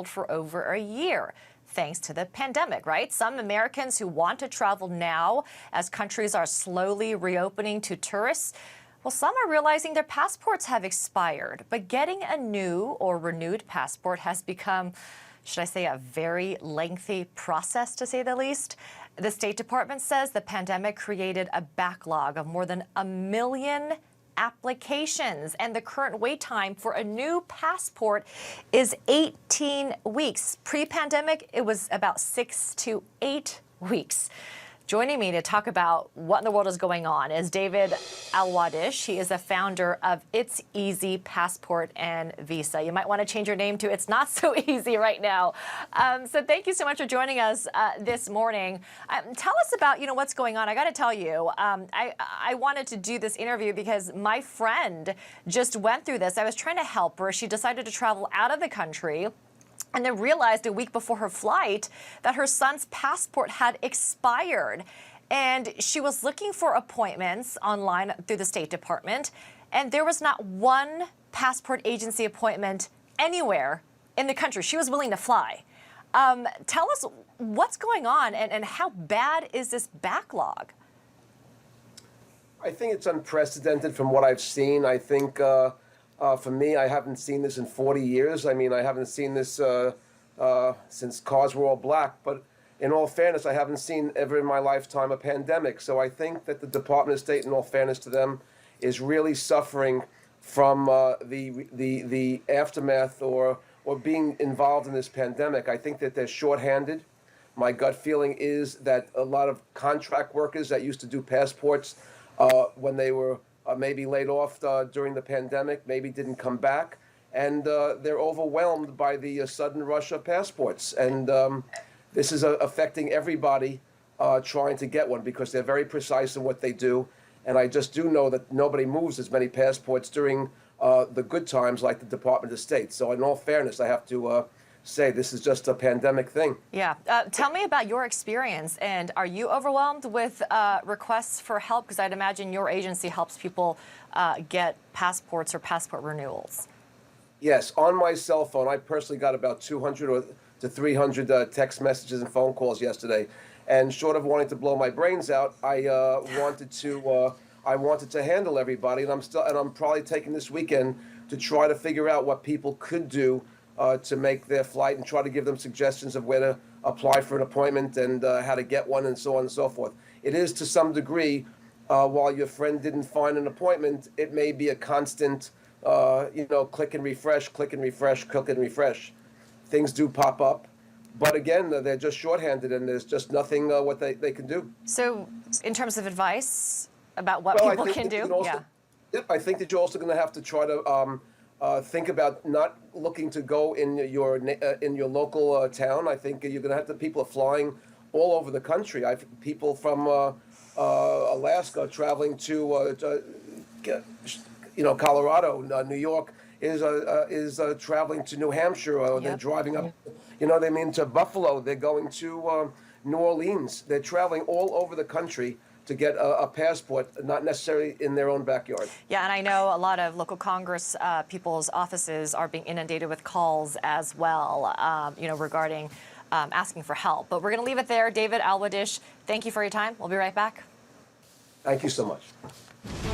for over a year, thanks to the pandemic, right? Some Americans who want to travel now as countries are slowly reopening to tourists, well, some are realizing their passports have expired, but getting a new or renewed passport has become, should I say, a very lengthy process, to say the least. The State Department says the pandemic created a backlog of more than 1 million applications, and the current wait time for a new passport is 18 weeks. Pre-pandemic, it was about 6 to 8 weeks. Joining me to talk about what in the world is going on is David Alwadish. He is the founder of ItsEasy Passport and Visa. You might want to change your name to It's Not So Easy right now. So thank you so much for joining us this morning. Tell us about, what's going on. I got to tell you, I wanted to do this interview because my friend just went through this. I was trying to help her. She decided to travel out of the country and then realized a week before her flight that her son's passport had expired. And she was looking for appointments online through the State Department, and there was not one passport agency appointment anywhere in the country. She was willing to fly. Tell us what's going on and how bad is this backlog? I think it's unprecedented from what I've seen. I think for me, I haven't seen this in 40 years. I mean, I haven't seen this since cars were all black. But in all fairness, I haven't seen ever in my lifetime a pandemic. So I think that the Department of State, in all fairness to them, is really suffering from the aftermath or being involved in this pandemic. I think that they're shorthanded. My gut feeling is that a lot of contract workers that used to do passports when they were maybe laid off during the pandemic, maybe didn't come back, and they're overwhelmed by the sudden rush of passports. And this is affecting everybody trying to get one because they're very precise in what they do. And I just do know that nobody moves as many passports during the good times like the Department of State. So in all fairness, I have to say this is just a pandemic thing. Yeah. Tell me about your experience, and are you overwhelmed with requests for help? Because I'd imagine your agency helps people get passports or passport renewals. Yes, on my cell phone, I personally got about 200 to 300 text messages and phone calls yesterday. And short of wanting to blow my brains out, I wanted to handle everybody, and I'm probably taking this weekend to try to figure out what people could do to make their flight and try to give them suggestions of where to apply for an appointment and how to get one and so on and so forth. It is to some degree, while your friend didn't find an appointment, it may be a constant, click and refresh, click and refresh, click and refresh. Things do pop up. But again, they're just shorthanded and there's just nothing what they can do. So in terms of advice about what people can do? Yep, I think that you're also going to have to try to think about not looking to go in your local town. I think you're going to have to. People are flying all over the country. I've people from Alaska traveling to Colorado. New York is traveling to New Hampshire. They're driving up. To Buffalo. They're going to New Orleans. They're traveling all over the country to get a passport, not necessarily in their own backyard. Yeah, and I know a lot of local Congress people's offices are being inundated with calls as well, regarding asking for help. But we're going to leave it there. David Alwadish, thank you for your time. We'll be right back. Thank you so much.